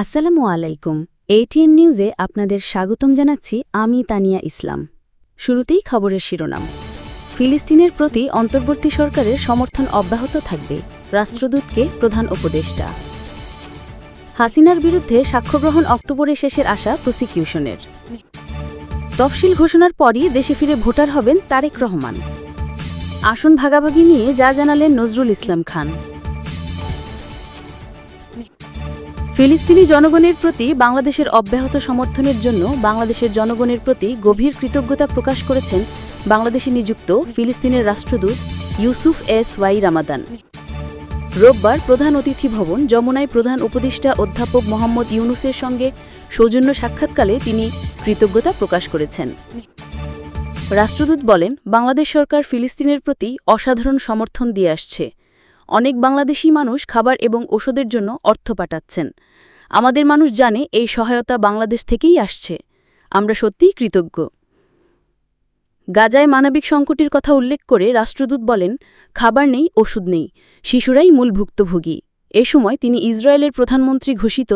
আসসালামু আলাইকুম। এটিএন নিউজে আপনাদের স্বাগতম জানাচ্ছি আমি তানিয়া ইসলাম। শুরুতেই খবরের শিরোনাম। ফিলিস্তিনের প্রতি অন্তর্বর্তী সরকারের সমর্থন অব্যাহত থাকবে, রাষ্ট্রদূতকে প্রধান উপদেষ্টা। হাসিনার বিরুদ্ধে সাক্ষ্যগ্রহণ অক্টোবরের শেষের আশা প্রসিকিউশনের। তফসিল ঘোষণার পরই দেশে ফিরে ভোটার হবেন তারেক রহমান। আসন ভাগাভাগি নিয়ে যা জানালেন নজরুল ইসলাম খান। ফিলিস্তিনি জনগণের প্রতি বাংলাদেশের অব্যাহত সমর্থনের জন্য বাংলাদেশের জনগণের প্রতি গভীর কৃতজ্ঞতা প্রকাশ করেছেন বাংলাদেশে নিযুক্ত ফিলিস্তিনের রাষ্ট্রদূত ইউসুফ এস ওয়াই রামাদান। রোববার প্রধান অতিথি ভবন যমুনায় প্রধান উপদেষ্টা অধ্যাপক মোহাম্মদ ইউনুসের সঙ্গে সৌজন্য সাক্ষাৎকালে তিনি কৃতজ্ঞতা প্রকাশ করেছেন। রাষ্ট্রদূত বলেন, বাংলাদেশ সরকার ফিলিস্তিনের প্রতি অসাধারণ সমর্থন দিয়ে আসছে। অনেক বাংলাদেশি মানুষ খাবার এবং ওষুধের জন্য অর্থ পাঠাচ্ছেন। আমাদের মানুষ জানে এই সহায়তা বাংলাদেশ থেকেই আসছে। আমরা সত্যিই কৃতজ্ঞ। গাজায় মানবিক সংকটের কথা উল্লেখ করে রাষ্ট্রদূত বলেন, খাবার নেই, ওষুধ নেই, শিশুরাই মূল ভুক্তভোগী। এ সময় তিনি ইসরায়েলের প্রধানমন্ত্রী ঘোষিত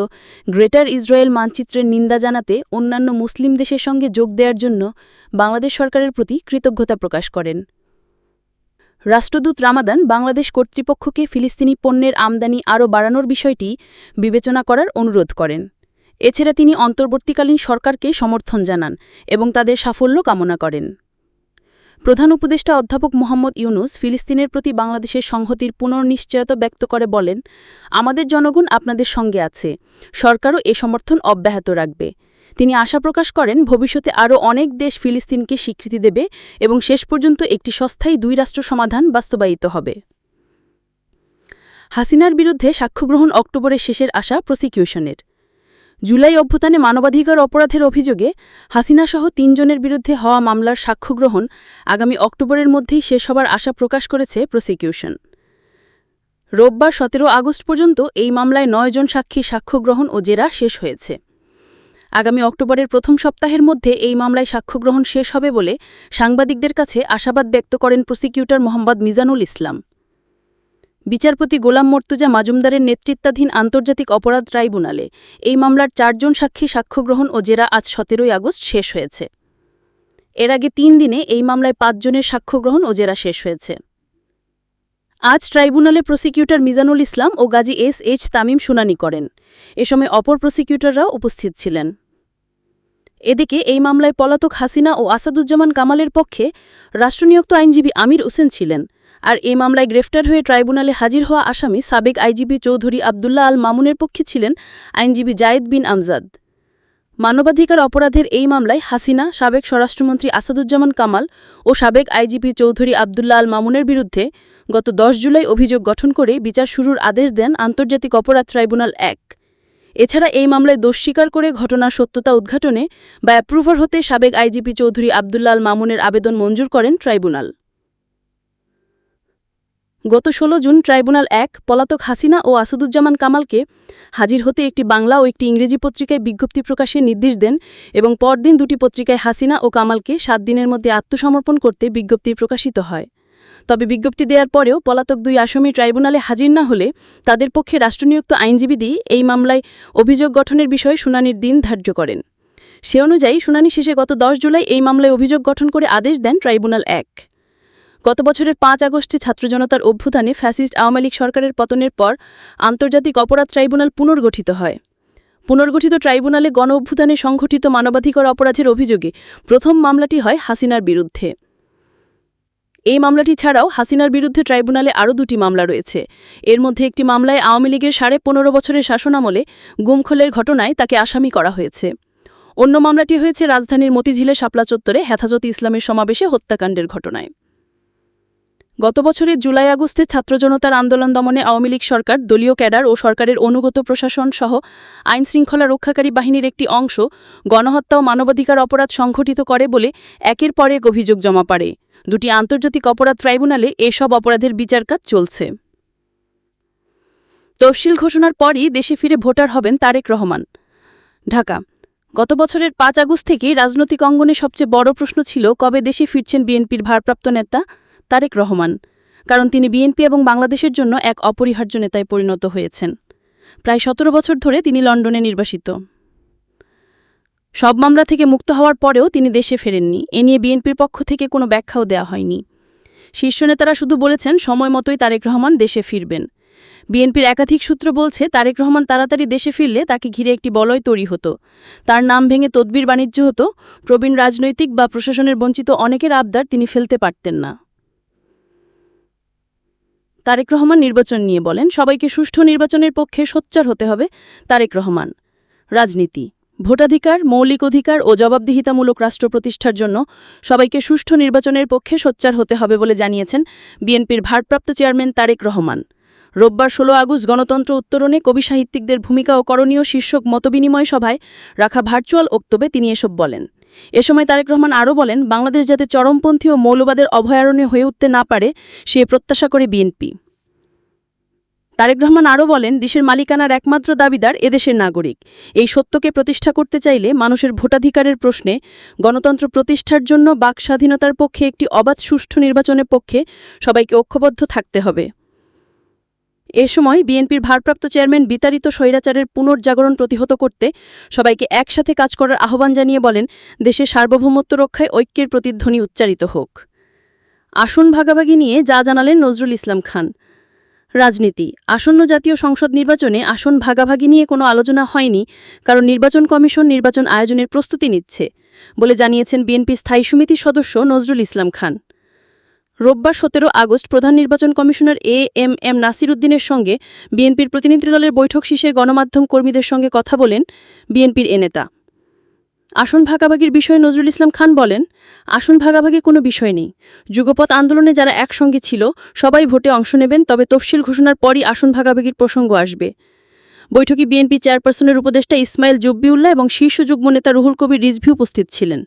গ্রেটার ইসরায়েল মানচিত্রের নিন্দা জানাতে অন্যান্য মুসলিম দেশের সঙ্গে যোগ দেওয়ার জন্য বাংলাদেশ সরকারের প্রতি কৃতজ্ঞতা প্রকাশ করেন। রাষ্ট্রদূত রামাদান বাংলাদেশ কর্তৃপক্ষকে ফিলিস্তিনি পণ্যের আমদানি আরও বাড়ানোর বিষয়টি বিবেচনা করার অনুরোধ করেন। এছাড়া তিনি অন্তর্বর্তীকালীন সরকারকে সমর্থন জানান এবং তাদের সাফল্য কামনা করেন। প্রধান উপদেষ্টা অধ্যাপক মোহাম্মদ ইউনুস ফিলিস্তিনের প্রতি বাংলাদেশের সংহতির পুনর্নিশ্চয়তা ব্যক্ত করে বলেন, আমাদের জনগণ আপনাদের সঙ্গে আছে, সরকারও এ সমর্থন অব্যাহত রাখবে। তিনি আশা প্রকাশ করেন, ভবিষ্যতে আরও অনেক দেশ ফিলিস্তিনকে স্বীকৃতি দেবে এবং শেষ পর্যন্ত একটি সস্থায়ী দুই রাষ্ট্র সমাধান বাস্তবায়িত হবে। হাসিনার বিরুদ্ধে সাক্ষ্যগ্রহণ অক্টোবরের শেষের আশা প্রসিকিউশনের। জুলাই অভ্যুত্থানে মানবাধিকার অপরাধের অভিযোগে হাসিনাসহ ৩ জনের বিরুদ্ধে হওয়া মামলার সাক্ষ্যগ্রহণ আগামী অক্টোবরের মধ্যেই শেষ হবার আশা প্রকাশ করেছে প্রসিকিউশন। রোববার ১৭ আগস্ট পর্যন্ত এই মামলায় ৯ জন সাক্ষীর সাক্ষ্যগ্রহণ ও জেরা শেষ হয়েছে। আগামী অক্টোবরের প্রথম সপ্তাহের মধ্যে এই মামলায় সাক্ষ্যগ্রহণ শেষ হবে বলে সাংবাদিকদের কাছে আশাবাদ ব্যক্ত করেন প্রসিকিউটর মোহাম্মদ মিজানুল ইসলাম। বিচারপতি গোলাম মর্তুজা মাজুমদারের নেতৃত্বাধীন আন্তর্জাতিক অপরাধ ট্রাইব্যুনালে এই মামলার ৪ জন সাক্ষী সাক্ষ্যগ্রহণ ও জেরা আজ ১৭ আগস্ট শেষ হয়েছে। এর আগে ৩ দিনে এই মামলায় ৫ জনের সাক্ষ্যগ্রহণ ও জেরা শেষ হয়েছে। আজ ট্রাইব্যুনালে প্রসিকিউটর মিজানুল ইসলাম ও গাজী এস তামিম শুনানি করেন। এ সময় অপর প্রসিকিউটররাও উপস্থিত ছিলেন। এদিকে এই মামলায় পলাতক হাসিনা ও আসাদুজ্জামান কামালের পক্ষে রাষ্ট্রনিয়োক্ত আইনজীবী আমির হোসেন ছিলেন। আর এই মামলায় গ্রেফতার হয়ে ট্রাইব্যুনালে হাজির হওয়া আসামি সাবেক আইজিপি চৌধুরী আবদুল্লাহ আল মামুনের পক্ষে ছিলেন আইনজীবী জায়েদ বিন আমজাদ। মানবাধিকার অপরাধের এই মামলায় হাসিনা, সাবেক স্বরাষ্ট্রমন্ত্রী আসাদুজ্জামান কামাল ও সাবেক আইজিপি চৌধুরী আবদুল্লাহ আল মামুনের বিরুদ্ধে গত ১০ জুলাই অভিযোগ গঠন করে বিচার শুরুর আদেশ দেন আন্তর্জাতিক অপরাধ ট্রাইব্যুনাল ১। এছাড়া এই মামলায় দোষ স্বীকার করে ঘটনার সত্যতা উদ্ঘাটনে বা অ্যাপ্রুভার হতে সাবেক আইজিপি চৌধুরী আবদুল্লাহ আল মামুনের আবেদন মঞ্জুর করেন ট্রাইব্যুনাল। গত ১৬ জুন ট্রাইব্যুনাল ১ পলাতক হাসিনা ও আসাদুজ্জামান কামালকে হাজির হতে একটি বাংলা ও একটি ইংরেজি পত্রিকায় বিজ্ঞপ্তি প্রকাশের নির্দেশ দেন এবং পরদিন দুটি পত্রিকায় হাসিনা ও কামালকে ৭ দিনের মধ্যে আত্মসমর্পণ করতে বিজ্ঞপ্তি প্রকাশিত হয়। তবে বিজ্ঞপ্তি দেওয়ার পরেও পলাতক ২ আসামি ট্রাইব্যুনালে হাজির না হলে তাদের পক্ষে রাষ্ট্রনিয়োক্ত আইনজীবী দিয়ে এই মামলায় অভিযোগ গঠনের বিষয়ে শুনানির দিন ধার্য করেন। সে অনুযায়ী শুনানি শেষে গত ১০ জুলাই এই মামলায় অভিযোগ গঠন করে আদেশ দেন ট্রাইব্যুনাল ১। গত বছরের ৫ আগস্টে ছাত্র জনতার অভ্যুত্থানে ফ্যাসিস্ট আওয়ামী লীগ সরকারের পতনের পর আন্তর্জাতিক অপরাধ ট্রাইব্যুনাল পুনর্গঠিত হয়। পুনর্গঠিত ট্রাইব্যুনালে গণ অভ্যুত্থানে সংঘটিত মানবাধিকার অপরাধের অভিযোগে প্রথম মামলাটি হয় হাসিনার বিরুদ্ধে। এই মামলাটি ছাড়াও হাসিনার বিরুদ্ধে ট্রাইব্যুনালে আরও ২টি মামলা রয়েছে। এর মধ্যে একটি মামলায় আওয়ামী লীগের ১৫.৫ বছরের শাসনামলে গুমখোলের ঘটনায় তাকে আসামি করা হয়েছে। অন্য মামলাটি হয়েছে রাজধানীর মতিঝিলের শাপলা চত্বরে হেফাজতে ইসলামের সমাবেশে হত্যাকাণ্ডের ঘটনায়। গত বছরের জুলাই আগস্টে ছাত্র জনতার আন্দোলন দমনে আওয়ামী লীগ সরকার, দলীয় ক্যাডার ও সরকারের অনুগত প্রশাসন সহ আইনশৃঙ্খলা রক্ষাকারী বাহিনীর একটি অংশ গণহত্যা ও মানবাধিকার অপরাধ সংঘটিত করে বলে একের পর এক অভিযোগ জমা পড়ে। ২টি আন্তর্জাতিক অপরাধ ট্রাইব্যুনালে এসব অপরাধের বিচার কাজ চলছে। তফসিল ঘোষণার পরই দেশে ফিরে ভোটার হবেন তারেক রহমান। ঢাকা। গত বছরের ৫ আগস্ট থেকেই রাজনৈতিক অঙ্গনে সবচেয়ে বড় প্রশ্ন ছিল কবে দেশে ফিরছেন বিএনপির ভারপ্রাপ্ত নেতা তারেক রহমান, কারণ তিনি বিএনপি এবং বাংলাদেশের জন্য এক অপরিহার্য নেতায় পরিণত হয়েছেন। প্রায় 17 বছর ধরে তিনি লন্ডনে নির্বাসিত। সব মামলা থেকে মুক্ত হওয়ার পরেও তিনি দেশে ফেরেননি। এ নিয়ে বিএনপির পক্ষ থেকে কোনো ব্যাখ্যাও দেওয়া হয়নি। শীর্ষ নেতারা শুধু বলেছেন সময় মতোই তারেক রহমান দেশে ফিরবেন। বিএনপির একাধিক সূত্র বলছে, তারেক রহমান তাড়াতাড়ি দেশে ফিরলে তাকে ঘিরে একটি বলয় তৈরি হতো। তার নাম ভেঙে তদবির বাণিজ্য হতো। প্রবীণ রাজনৈতিক বা প্রশাসনের বঞ্চিত অনেকের আবদার তিনি ফেলতে পারতেন না। তারেক রহমান নির্বাচন নিয়ে বলেন, সবাইকে সুষ্ঠু নির্বাচনের পক্ষে সোচ্চার হতে হবে। তারেক রহমান রাজনীতি, ভোটাধিকার, মৌলিক অধিকার ও জবাবদিহিতামূলক রাষ্ট্র প্রতিষ্ঠার জন্য সবাইকে সুষ্ঠু নির্বাচনের পক্ষে সোচ্চার হতে হবে বলে জানিয়েছেন বিএনপির ভারপ্রাপ্ত চেয়ারম্যান তারেক রহমান। রোববার 16 আগস্ট গণতন্ত্র উত্তরণে কবি সাহিত্যিকদের ভূমিকা ও করণীয় শীর্ষক মতবিনিময় সভায় রাখা ভার্চুয়াল বক্তব্যে তিনি এসব বলেন। এ সময় তারেক রহমান আরও বলেন, বাংলাদেশ যাতে চরমপন্থী ও মৌলবাদের অভয়ারণ্য হয়ে উঠতে না পারে সে প্রত্যাশা করে বিএনপি। তারেক রহমান আরও বলেন, দেশের মালিকানার একমাত্র দাবিদার এদেশের নাগরিক। এই সত্যকে প্রতিষ্ঠা করতে চাইলে মানুষের ভোটাধিকারের প্রশ্নে, গণতন্ত্র প্রতিষ্ঠার জন্য বাক স্বাধীনতার পক্ষে একটি অবাধ সুষ্ঠু নির্বাচনের পক্ষে সবাইকে ঐক্যবদ্ধ থাকতে হবে। এ সময় বিএনপির ভারপ্রাপ্ত চেয়ারম্যান বিতাড়িত স্বৈরাচারের পুনর্জাগরণ প্রতিহত করতে সবাইকে একসাথে কাজ করার আহ্বান জানিয়ে বলেন, দেশের সার্বভৌমত্ব রক্ষায় ঐক্যের প্রতিধ্বনি উচ্চারিত হোক। আসন ভাগাভাগি নিয়ে যা জানালেন নজরুল ইসলাম খান। রাজনীতি, আসন্ন জাতীয় সংসদ নির্বাচনে আসন ভাগাভাগি নিয়ে কোনো আলোচনা হয়নি, কারণ নির্বাচন কমিশন নির্বাচন আয়োজনের প্রস্তুতি নিচ্ছে বলে জানিয়েছেন বিএনপি স্থায়ী সমিতির সদস্য নজরুল ইসলাম খান। রোববার 17 আগস্ট প্রধান নির্বাচন কমিশনার এম নাসির উদ্দিনের সঙ্গে বিএনপির প্রতিনিধি দলের বৈঠক শেষে গণমাধ্যম কর্মীদের সঙ্গে কথা বলেন বিএনপির এ নেতা। আসন ভাগাভাগির বিষয়ে নজরুল ইসলাম খান বলেন, আসন ভাগাভাগির কোনো বিষয় নেই। যুগপৎ আন্দোলনে যারা একসঙ্গে ছিল সবাই ভোটে অংশ নেবেন, তবে তফসিল ঘোষণার পরই আসন ভাগাভাগির প্রসঙ্গ আসবে। বৈঠকে বিএনপি চেয়ারপারসনের উপদেষ্টা ইসমাইল জব্বিউল্লাহ এবং শীর্ষ যুগ্ম নেতা রুহুল কবির রিজভী উপস্থিত ছিলেন।